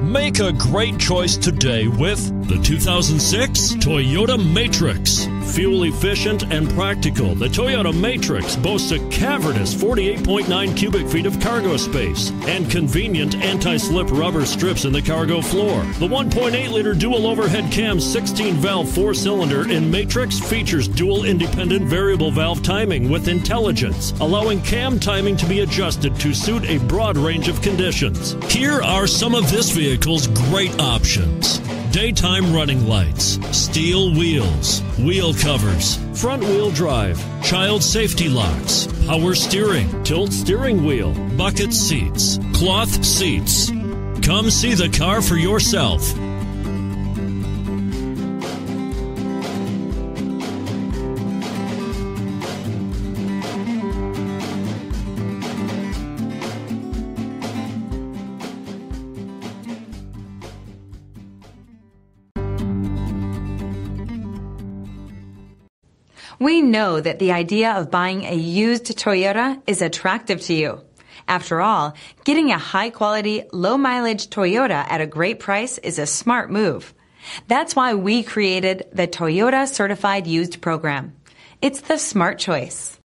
Make a great choice today with the 2006 Toyota Matrix. Fuel efficient and practical, the Toyota Matrix boasts a cavernous 48.9 cubic feet of cargo space and convenient anti-slip rubber strips in the cargo floor. The 1.8-liter dual overhead cam 16-valve 4-cylinder in Matrix features dual independent variable valve timing with intelligence, allowing cam timing to be adjusted to suit a broad range of conditions. Here are some of this vehicle's great options: daytime running lights, steel wheels, wheel covers, front wheel drive, child safety locks, power steering, tilt steering wheel, bucket seats, cloth seats. Come see the car for yourself. We know that the idea of buying a used Toyota is attractive to you. After all, getting a high-quality, low-mileage Toyota at a great price is a smart move. That's why we created the Toyota Certified Used Program. It's the smart choice.